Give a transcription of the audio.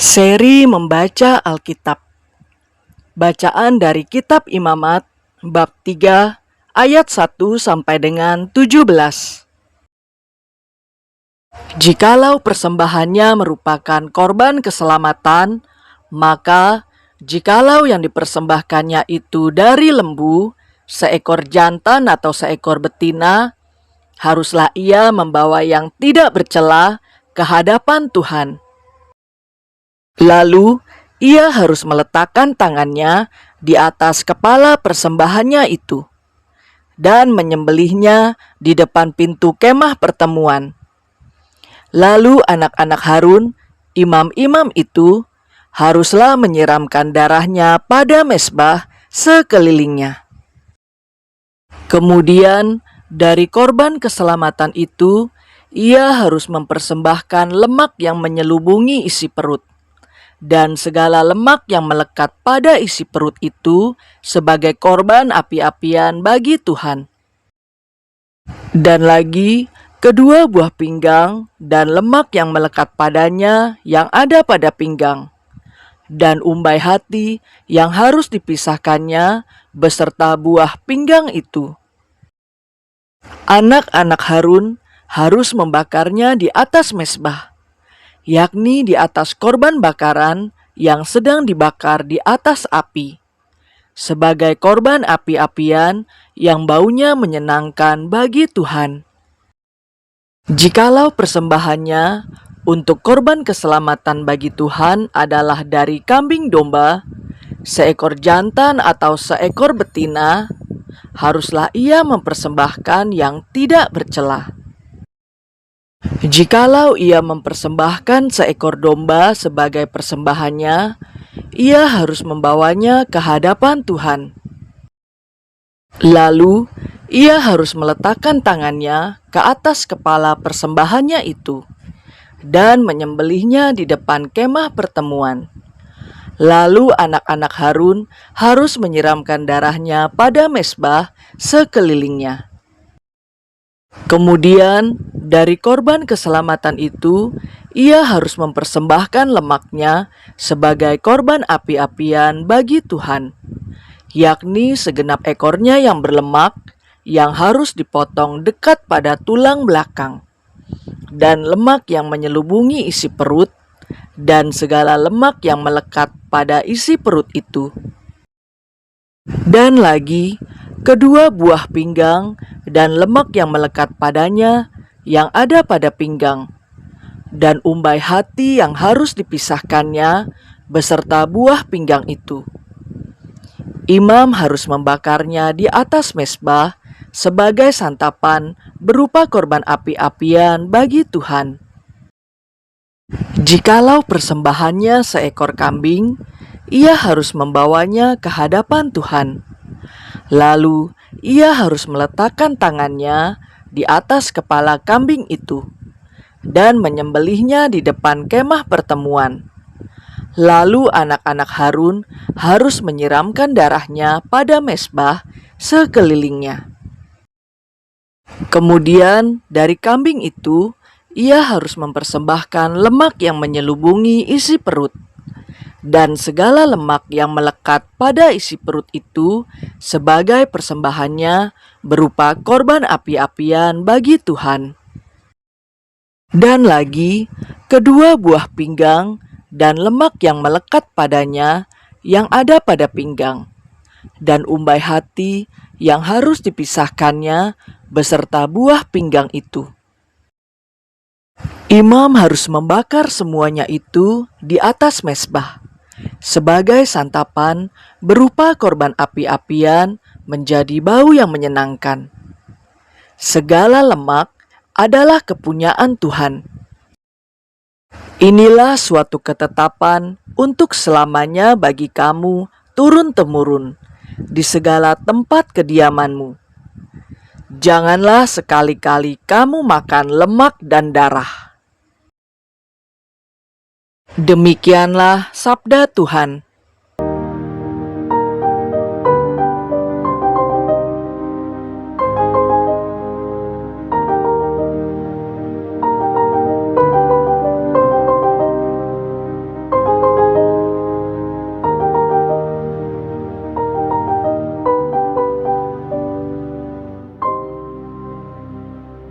Seri membaca Alkitab. Bacaan dari Kitab Imamat bab 3 ayat 1 sampai dengan 17. Jikalau persembahannya merupakan korban keselamatan, maka jikalau yang dipersembahkannya itu dari lembu, seekor jantan atau seekor betina, haruslah ia membawa yang tidak bercela ke hadapan Tuhan. Lalu ia harus meletakkan tangannya di atas kepala persembahannya itu dan menyembelihnya di depan pintu kemah pertemuan. Lalu anak-anak Harun, imam-imam itu, haruslah menyiramkan darahnya pada mezbah sekelilingnya. Kemudian dari korban keselamatan itu, ia harus mempersembahkan lemak yang menyelubungi isi perut dan segala lemak yang melekat pada isi perut itu sebagai korban api-apian bagi Tuhan. Dan lagi, kedua buah pinggang dan lemak yang melekat padanya yang ada pada pinggang, dan umbai hati yang harus dipisahkannya beserta buah pinggang itu. Anak-anak Harun harus membakarnya di atas mezbah, yakni di atas korban bakaran yang sedang dibakar di atas api, sebagai korban api-apian yang baunya menyenangkan bagi Tuhan. Jikalau persembahannya untuk korban keselamatan bagi Tuhan adalah dari kambing domba, seekor jantan atau seekor betina, haruslah ia mempersembahkan yang tidak bercela. Jikalau ia mempersembahkan seekor domba sebagai persembahannya, ia harus membawanya ke hadapan Tuhan. Lalu, ia harus meletakkan tangannya ke atas kepala persembahannya itu dan menyembelihnya di depan kemah pertemuan. Lalu anak-anak Harun harus menyiramkan darahnya pada mezbah sekelilingnya. Kemudian dari korban keselamatan itu, ia harus mempersembahkan lemaknya sebagai korban api-apian bagi Tuhan, yakni segenap ekornya yang berlemak, yang harus dipotong dekat pada tulang belakang, dan lemak yang menyelubungi isi perut, dan segala lemak yang melekat pada isi perut itu. Dan lagi, kedua buah pinggang dan lemak yang melekat padanya yang ada pada pinggang, dan umbai hati yang harus dipisahkannya beserta buah pinggang itu. Imam harus membakarnya di atas mezbah sebagai santapan berupa korban api-apian bagi Tuhan. Jikalau persembahannya seekor kambing, ia harus membawanya ke hadapan Tuhan. Lalu ia harus meletakkan tangannya di atas kepala kambing itu dan menyembelihnya di depan kemah pertemuan. Lalu anak-anak Harun harus menyiramkan darahnya pada mezbah sekelilingnya. Kemudian dari kambing itu, ia harus mempersembahkan lemak yang menyelubungi isi perut, dan segala lemak yang melekat pada isi perut itu sebagai persembahannya berupa korban api-apian bagi Tuhan. Dan lagi, kedua buah pinggang dan lemak yang melekat padanya yang ada pada pinggang, dan umbai hati yang harus dipisahkannya beserta buah pinggang itu. Imam harus membakar semuanya itu di atas mezbah sebagai santapan berupa korban api-apian menjadi bau yang menyenangkan. Segala lemak adalah kepunyaan Tuhan. Inilah suatu ketetapan untuk selamanya bagi kamu turun-temurun di segala tempat kediamanmu. Janganlah sekali-kali kamu makan lemak dan darah. Demikianlah sabda Tuhan.